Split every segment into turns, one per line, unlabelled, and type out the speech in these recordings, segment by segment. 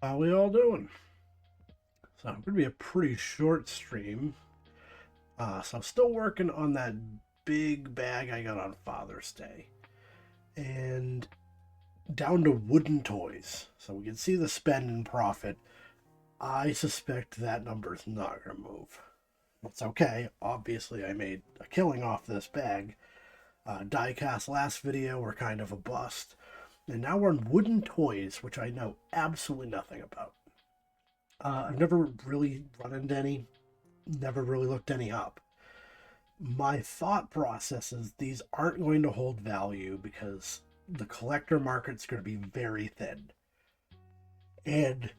How we all doing? So it's gonna be a pretty short stream. So I'm still working on that big bag I got on Father's Day, and down to wooden toys. So we can see the spend and profit. I suspect that number is not gonna move. It's okay. Obviously, I made a killing off this bag. Diecast last video were kind of a bust, and now we're on wooden toys, which I know absolutely nothing about. I've never really run into any, never really looked any up. My thought process is these aren't going to hold value because the collector market's going to be very thin. And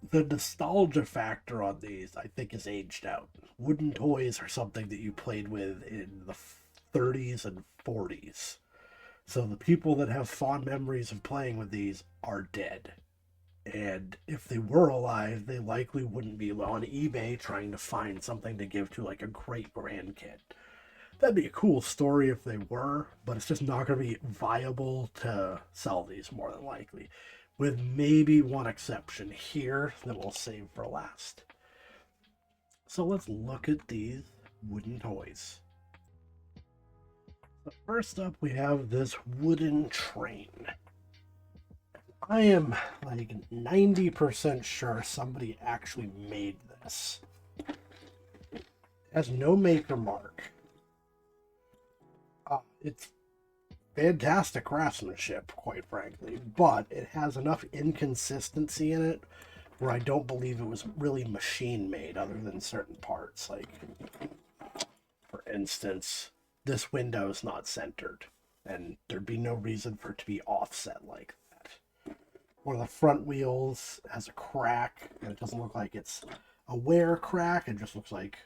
the nostalgia factor on these, I think, is aged out. Wooden toys are something that you played with in the 30s and 40s. So the people that have fond memories of playing with these are dead. And if they were alive, they likely wouldn't be on eBay trying to find something to give to like a great grandkid. That'd be a cool story if they were, but it's just not going to be viable to sell these more than likely. With maybe one exception here that we'll save for last. So let's look at these wooden toys. So first up, we have this wooden train. I am like 90% sure somebody actually made this. It has no maker mark. It's fantastic craftsmanship, quite frankly, but it has enough inconsistency in it where I don't believe it was really machine made other than certain parts. Like, for instance, this window is not centered, and there'd be no reason for it to be offset like that. One of the front wheels has a crack, and it doesn't look like it's a wear crack. It just looks like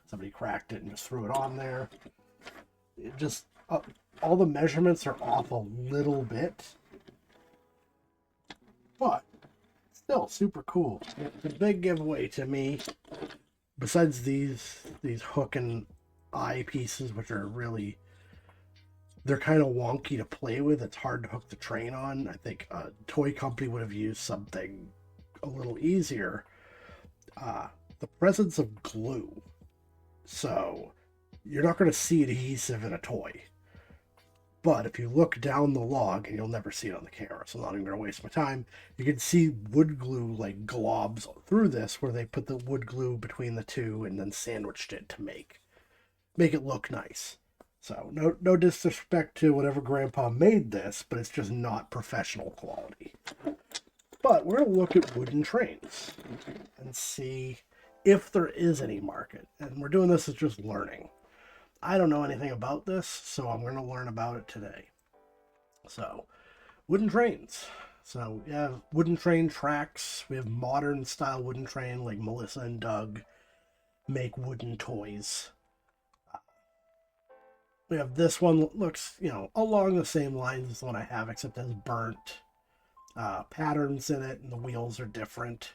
somebody cracked it and just threw it on there. It just all the measurements are off a little bit, but still super cool. The big giveaway to me, besides these hook and eye pieces, which are really, they're kind of wonky to play with. It's hard to hook the train on. I think a toy company would have used something a little easier. The presence of glue. So you're not going to see adhesive in a toy. But if you look down the log, and you'll never see it on the camera, so I'm not even going to waste my time, you can see wood glue like globs through this where they put the wood glue between the two and then sandwiched it to make it look nice. So no disrespect to whatever grandpa made this, but it's just not professional quality. But we're going to look at wooden trains and see if there is any market. And we're doing this as just learning. I don't know anything about this, so I'm going to learn about it today. So, wooden trains. So, we have wooden train tracks. We have modern style wooden train like Melissa and Doug make wooden toys. We have this one that looks, along the same lines as the one I have, except has burnt patterns in it, and the wheels are different,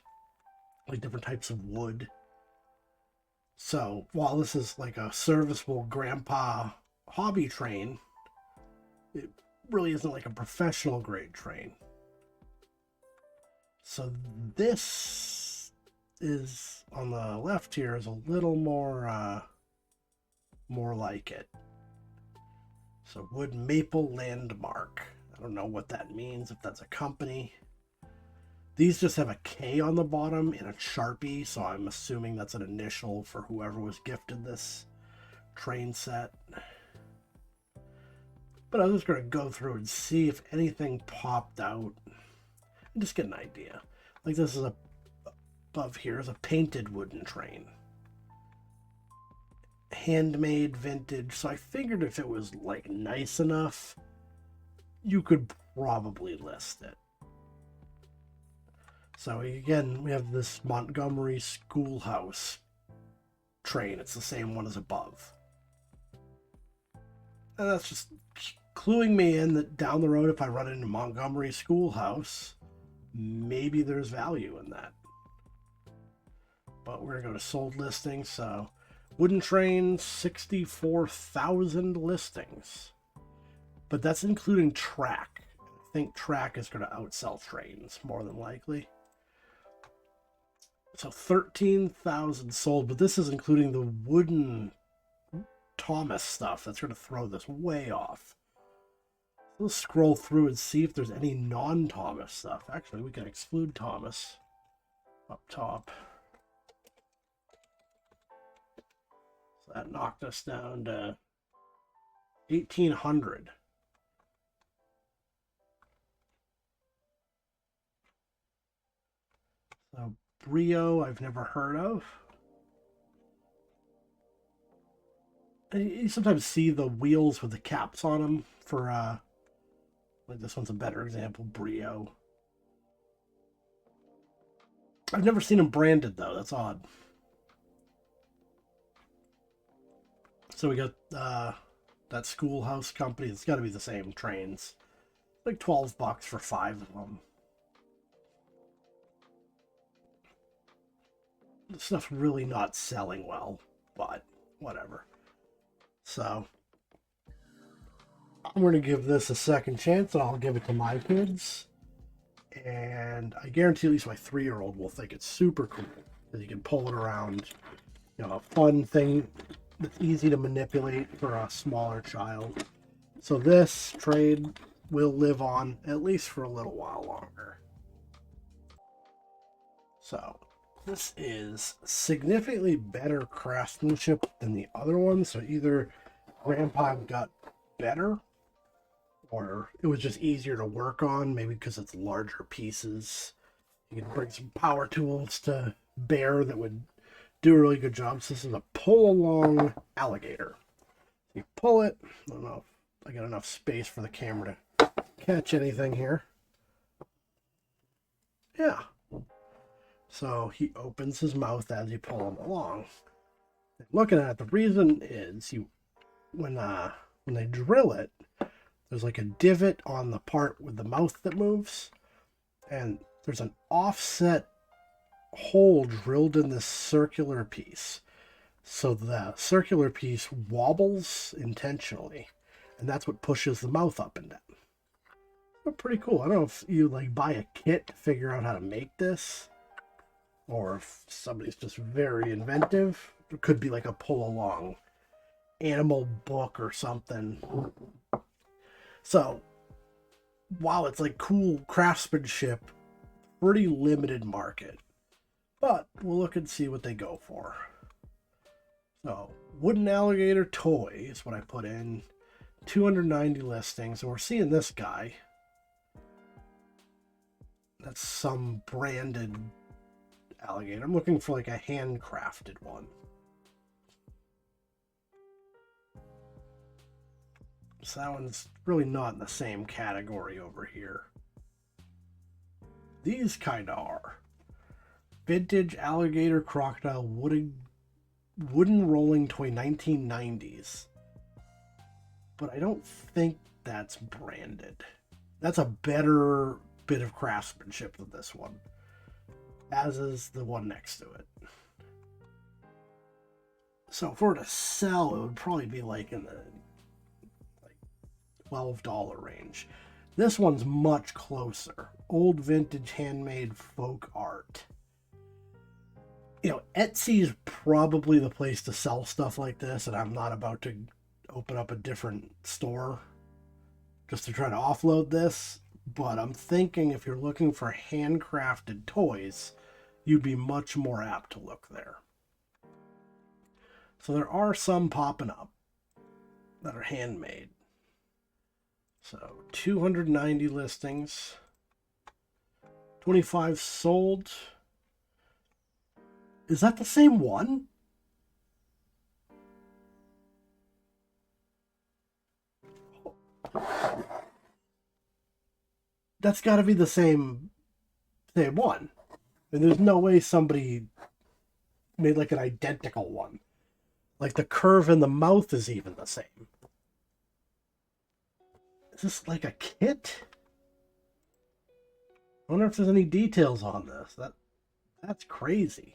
like different types of wood. So while this is like a serviceable grandpa hobby train, it really isn't like a professional grade train. So this is on the left here is a little more like it. So wood maple landmark. I don't know what that means, if that's a company. These just have a K on the bottom in a Sharpie, so I'm assuming that's an initial for whoever was gifted this train set. But I'm just going to go through and see if anything popped out and just get an idea. Like this is above here is a painted wooden train. Handmade vintage, so I figured if it was like nice enough, you could probably list it. So again, we have this Montgomery Schoolhouse train. It's the same one as above. And that's just cluing me in that down the road, if I run into Montgomery Schoolhouse, maybe there's value in that. But we're going to go to sold listings. So wooden train, 64,000 listings. But that's including track. I think track is going to outsell trains more than likely. So 13,000 sold, but this is including the wooden Thomas stuff. That's going to throw this way off. Let's scroll through and see if there's any non-Thomas stuff. Actually, we can exclude Thomas up top. So that knocked us down to 1,800. So Brio, I've never heard of. You sometimes see the wheels with the caps on them for, like this one's a better example, Brio. I've never seen them branded, though. That's odd. So we got that Schoolhouse company. It's got to be the same trains. Like $12 for 5 of them. This stuff's really not selling well, but whatever. So I'm going to give this a second chance, and I'll give it to my kids. And I guarantee at least my 3-year-old will think it's super cool. Because you can pull it around, you know, a fun thing that's easy to manipulate for a smaller child. So this trade will live on at least for a little while longer. So this is significantly better craftsmanship than the other one. So either Grandpa got better, or it was just easier to work on, maybe because it's larger pieces. You can bring some power tools to bear that would do a really good job. So this is a pull-along alligator. You pull it. I don't know if I got enough space for the camera to catch anything here. Yeah. So he opens his mouth as you pull him along. Looking at it, the reason is when they drill it, there's like a divot on the part with the mouth that moves, and there's an offset hole drilled in this circular piece. So the circular piece wobbles intentionally, and that's what pushes the mouth up and down. But pretty cool. I don't know if you like buy a kit to figure out how to make this, or if somebody's just very inventive. It could be like a pull-along animal book or something. So, while it's like cool craftsmanship, pretty limited market. But we'll look and see what they go for. So, wooden alligator toy is what I put in. 290 listings. And we're seeing this guy. That's some branded alligator. I'm looking for like a handcrafted one. So that one's really not in the same category over here. These kind of are. Vintage alligator crocodile wooden rolling toy 1990s. But I don't think that's branded. That's a better bit of craftsmanship than this one. As is the one next to it. So if we were to sell, it would probably be like in the $12 range. This one's much closer. Old vintage handmade folk art. You know, Etsy's probably the place to sell stuff like this, and I'm not about to open up a different store just to try to offload this, but I'm thinking if you're looking for handcrafted toys, you'd be much more apt to look there. So there are some popping up that are handmade. So 290 listings, 25 sold. Is that the same one? That's got to be the same one. And there's no way somebody made like an identical one. Like the curve in the mouth is even the same. Is this like a kit? I wonder if there's any details on this. That's crazy.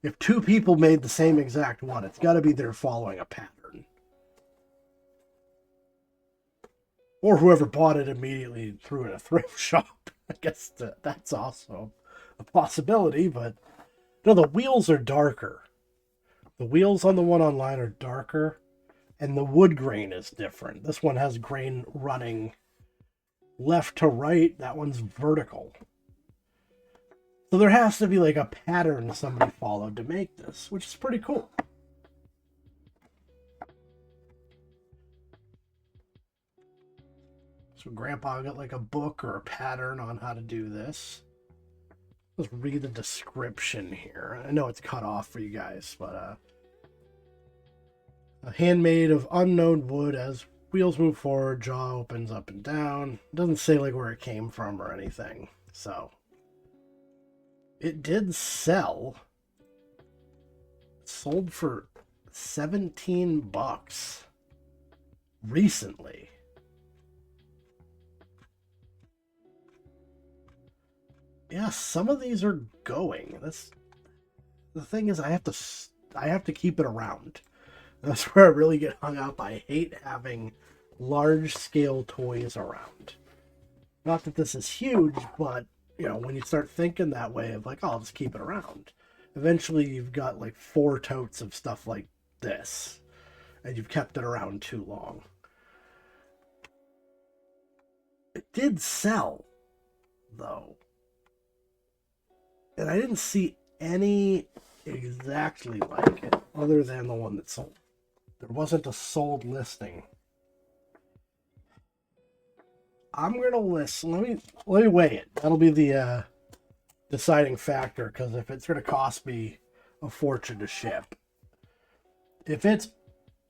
If two people made the same exact one, it's got to be they're following a pattern. Or whoever bought it immediately threw it in a thrift shop. I guess that's also a possibility, but no, the wheels are darker. The wheels on the one online are darker, and the wood grain is different. This one has grain running left to right. That one's vertical. So there has to be like a pattern somebody followed to make this, which is pretty cool. So Grandpa got like a book or a pattern on how to do this. Let's read the description here. I know it's cut off for you guys, but a handmade of unknown wood. As wheels move forward, jaw opens up and down. It doesn't say like where it came from or anything. So it did sell. It sold for $17 recently. Yeah, some of these are going. That's the thing is I have to keep it around. That's where I really get hung up. I hate having large scale toys around. Not that this is huge, but you know, when you start thinking that way of like, oh, I'll just keep it around. Eventually you've got like 4 totes of stuff like this, and you've kept it around too long. It did sell, though. And I didn't see any exactly like it other than the one that sold. There wasn't a sold listing. I'm gonna list. Let me weigh it. That'll be the deciding factor, because if it's gonna cost me a fortune to ship, if it's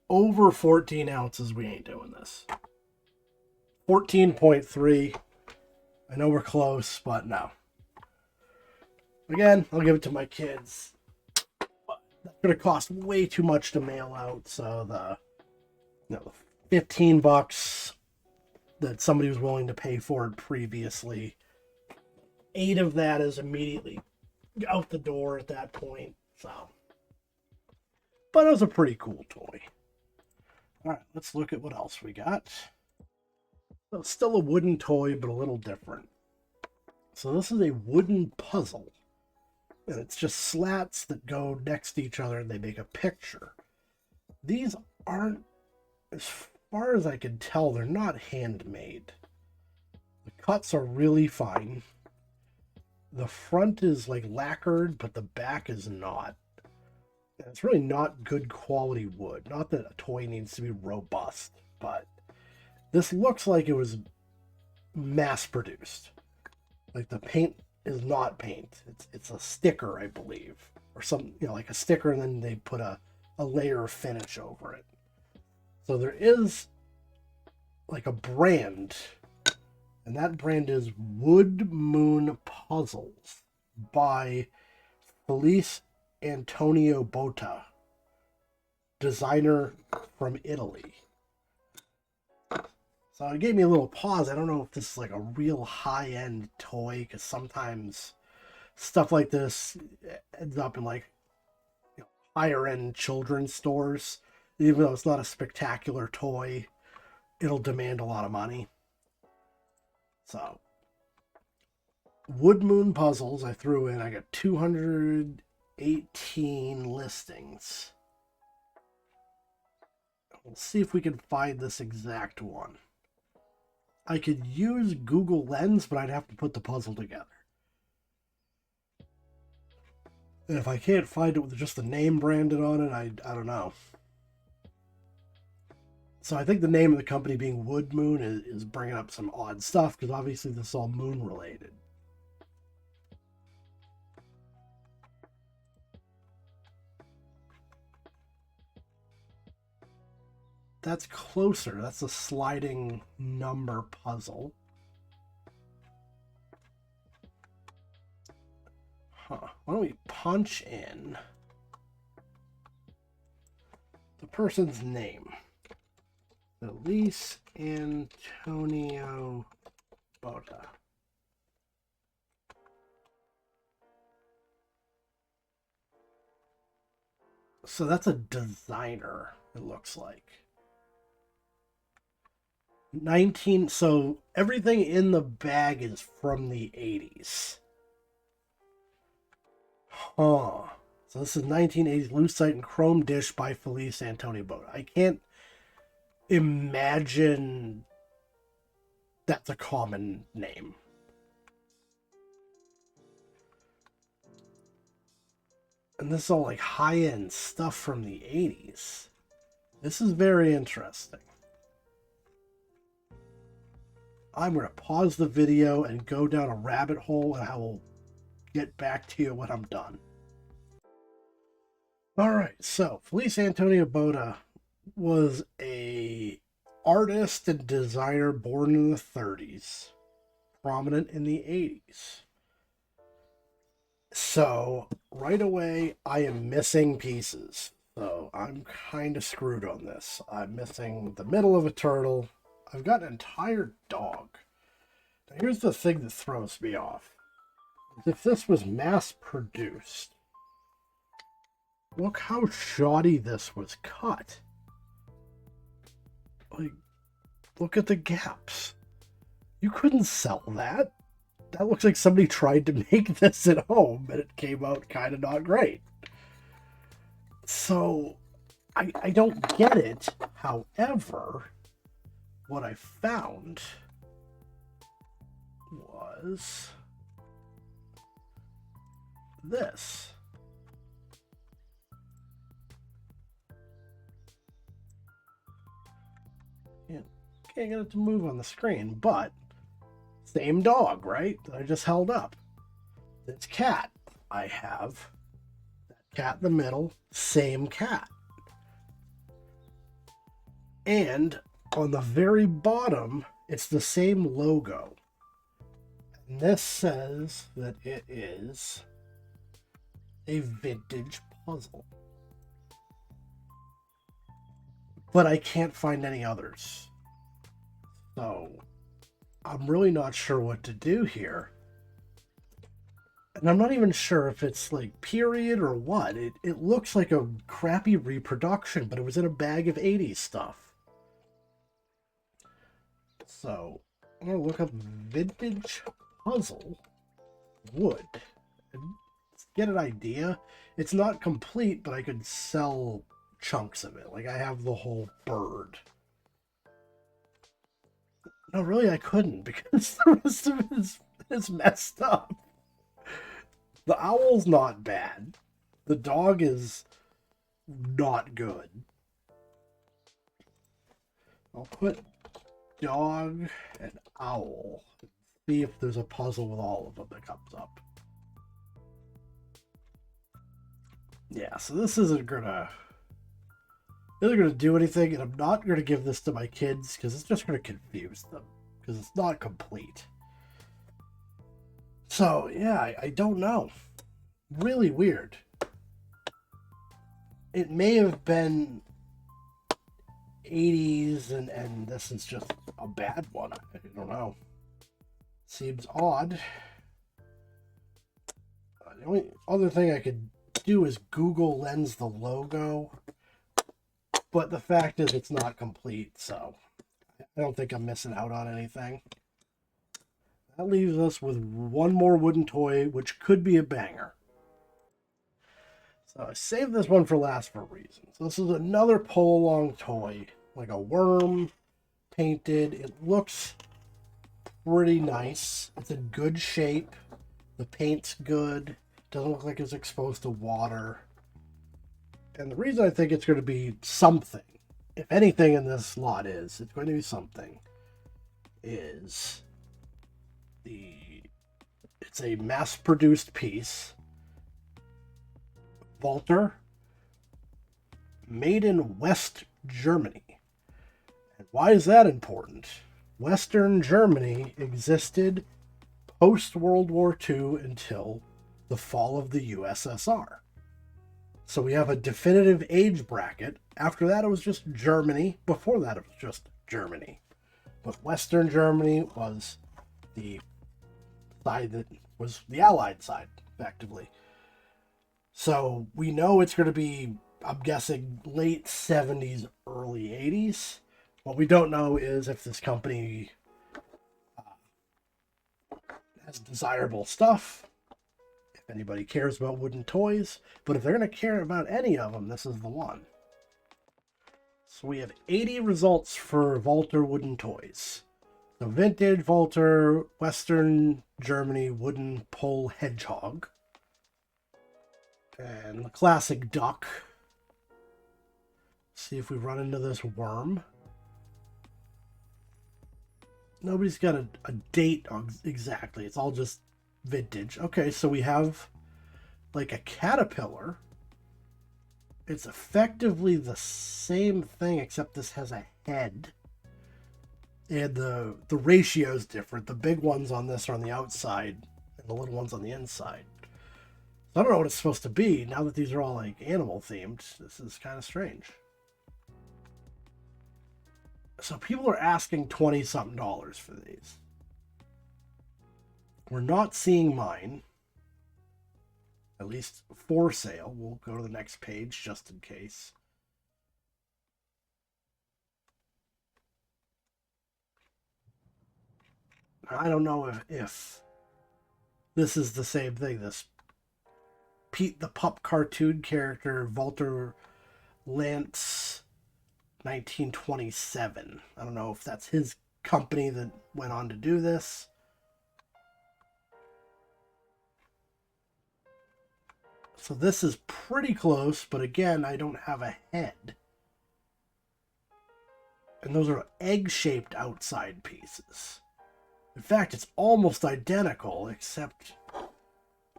over 14 ounces, we ain't doing this. 14.3. I know we're close, but no. Again, I'll give it to my kids. But that's gonna cost way too much to mail out. So the $15 that somebody was willing to pay for it previously, 8 of that is immediately out the door at that point. So, but it was a pretty cool toy. All right, let's look at what else we got. So it's still a wooden toy, but a little different. So this is a wooden puzzle. And it's just slats that go next to each other and they make a picture. These aren't, as far as I can tell, they're not handmade. The cuts are really fine. The front is like lacquered, but the back is not. And it's really not good quality wood. Not that a toy needs to be robust, but this looks like it was mass produced. Like the paint is not paint. It's a sticker, I believe. Or some, you know, like a sticker, and then they put a layer of finish over it. So there is like a brand, and that brand is Wood Moon Puzzles by Felice Antonio Botta, designer from Italy. So it gave me a little pause. I don't know if this is like a real high-end toy, because sometimes stuff like this ends up in like, you know, higher-end children's stores. Even though it's not a spectacular toy, it'll demand a lot of money. So, Wood Moon Puzzles, I threw in. I got 218 listings. We'll see if we can find this exact one. I could use Google Lens, but I'd have to put the puzzle together. And if I can't find it with just the name branded on it, I don't know. So I think the name of the company being Wood Moon is bringing up some odd stuff, because obviously this is all moon related. That's closer. That's a sliding number puzzle. Huh. Why don't we punch in the person's name? Felice Antonio Botta. So that's a designer, it looks like. So everything in the bag is from the 80s. Huh. So this is 1980s lucite and chrome dish by Felice Antonio Boda. I can't imagine that's a common name. And this is all like high-end stuff from the 80s. This is very interesting. I'm going to pause the video and go down a rabbit hole, and I will get back to you when I'm done. All right, so Felice Antonio Boda was a artist and designer born in the 30s, prominent in the 80s. So right away, I am missing pieces. So I'm kind of screwed on this. I'm missing the middle of a turtle. I've got an entire dog. Now here's the thing that throws me off. If this was mass produced, look how shoddy this was cut. Like, look at the gaps. You couldn't sell that. That looks like somebody tried to make this at home and it came out kind of not great. So, I don't get it. However, what I found was this. Can't get it to move on the screen, but same dog, right? That I just held up. This cat. I have that cat in the middle, same cat. And on the very bottom, it's the same logo. And this says that it is a vintage puzzle. But I can't find any others. So, I'm really not sure what to do here. And I'm not even sure if it's like period or what. It looks like a crappy reproduction, but it was in a bag of 80s stuff. So, I'm going to look up vintage puzzle wood. And get an idea. It's not complete, but I could sell chunks of it. Like I have the whole bird. No, really, I couldn't because the rest of it is messed up. The owl's not bad. The dog is not good. I'll put dog and owl. See if there's a puzzle with all of them that comes up. Yeah, so this isn't gonna do anything, and I'm not gonna give this to my kids because it's just gonna confuse them because it's not complete. So yeah, I don't know. Really weird. It may have been 80s and this is just a bad one. I don't know. Seems odd. The only other thing I could do is Google Lens the logo. But the fact is it's not complete, so I don't think I'm missing out on anything. That leaves us with one more wooden toy, which could be a banger. So I saved this one for last for a reason. So this is another pull-along toy, like a worm, painted. It looks pretty nice. It's in good shape. The paint's good. Doesn't look like it's exposed to water. And the reason I think it's going to be something, if anything in this lot it's going to be something, is it's a mass-produced piece. Walter, made in West Germany. And why is that important? Western Germany existed post-World War II until the fall of the USSR. So we have a definitive age bracket. After that, it was just Germany. Before that, it was just Germany. But Western Germany was the side that was the Allied side, effectively. So we know it's going to be, I'm guessing, late 70s, early 80s. What we don't know is if this company has desirable stuff, if anybody cares about wooden toys, but if they're going to care about any of them, this is the one. So we have 80 results for Walter wooden toys. So vintage Walter, Western Germany wooden pole hedgehog. And the classic duck. See if we run into this worm. Nobody's got a date on exactly. It's all just vintage. Okay, so we have like a caterpillar. It's effectively the same thing, except this has a head. And the ratio is different. The big ones on this are on the outside, and the little ones on the inside. So I don't know what it's supposed to be. Now that these are all like animal themed, this is kind of strange. So people are asking $20-something for these. We're not seeing mine. At least for sale. We'll go to the next page just in case. I don't know if this is the same thing. This Pete the Pup cartoon character, Walter Lantz, 1927. I don't know if that's his company that went on to do this. So this is pretty close, but again, I don't have a head. And those are egg-shaped outside pieces. In fact, it's almost identical, except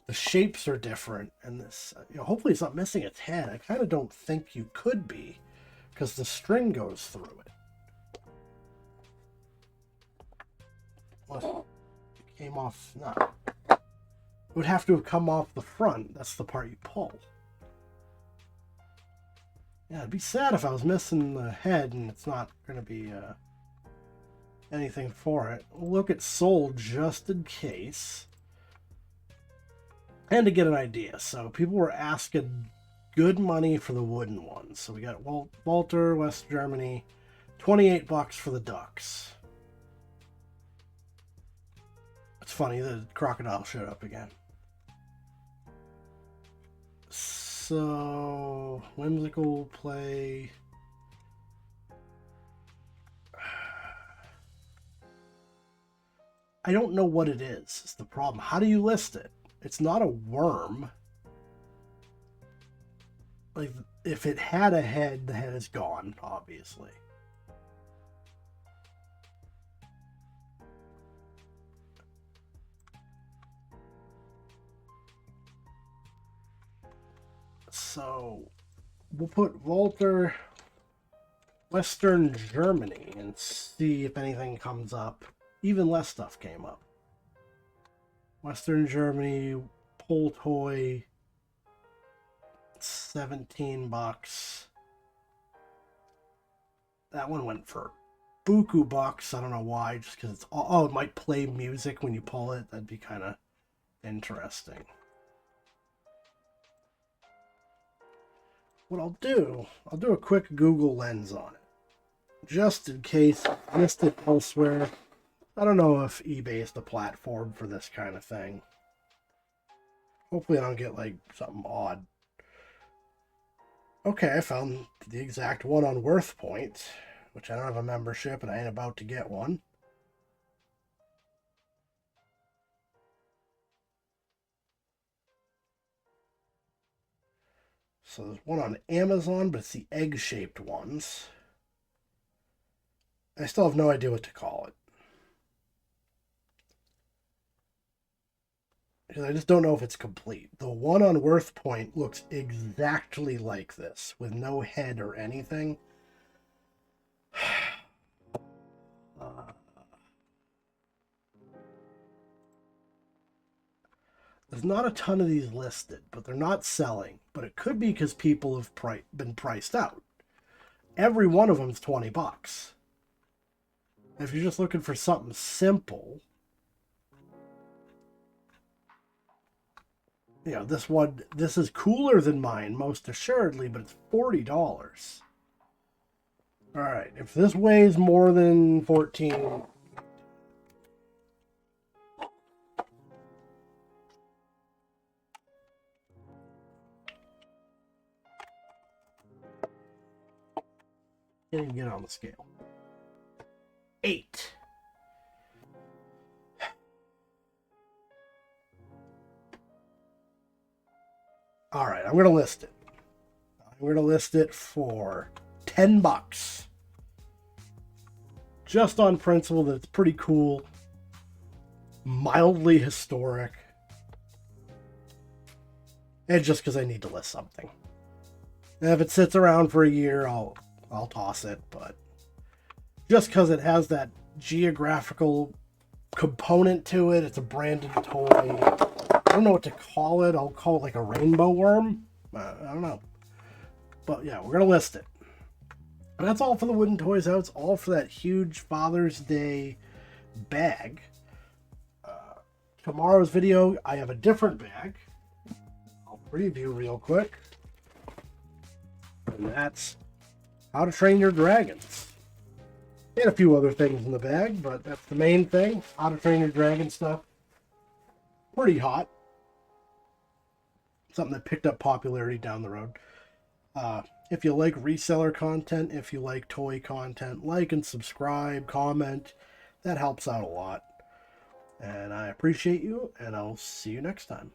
the shapes are different. And this, hopefully it's not missing its head. I kind of don't think you could be, because the string goes through it. Well, it came off, no. It would have to have come off the front. That's the part you pull. Yeah, it'd be sad if I was missing the head and it's not going to be anything for it. We'll look at sold just in case. And to get an idea. So people were asking good money for the wooden ones. So we got Walter, West Germany, $28 for the ducks. It's funny, the crocodile showed up again. So, whimsical play. I don't know what it is the problem. How do you list it? It's not a worm. Like, if it had a head, the head is gone, obviously. So, we'll put Walter Western Germany and see if anything comes up. Even less stuff came up. Western Germany, pole toy, $17. That one went for buku bucks. I don't know why, just because it's it might play music when you pull it. That'd be kind of interesting. What I'll do a quick Google lens on it, just in case I missed it elsewhere. I don't know if eBay is the platform for this kind of thing. Hopefully I don't get like something odd. Okay, I found the exact one on WorthPoint, which I don't have a membership and I ain't about to get one. So there's one on Amazon, but it's the egg-shaped ones. I still have no idea what to call it. Because I just don't know if it's complete. The one on WorthPoint looks exactly like this, with no head or anything. There's not a ton of these listed, but they're not selling. But it could be because people have been priced out. Every one of them is $20. If you're just looking for something simple, this is cooler than mine, most assuredly, but it's $40. Alright, if this weighs more than 14... Can't even get on the scale. 8. Alright, I'm going to list it. I'm going to list it for $10. Just on principle that it's pretty cool. Mildly historic. And just because I need to list something. And if it sits around for a year, I'll toss it, but just because it has that geographical component to it, it's a branded toy. I don't know what to call it. I'll call it like a rainbow worm. I don't know. But yeah, we're going to list it. And that's all for the Wooden Toys Out. It's all for that huge Father's Day bag. Tomorrow's video, I have a different bag. I'll preview real quick. And that's How to Train Your Dragons. And a few other things in the bag, but that's the main thing. How to Train Your Dragon stuff. Pretty hot. Something that picked up popularity down the road. If you like reseller content, if you like toy content, like and subscribe, comment. That helps out a lot. And I appreciate you, and I'll see you next time.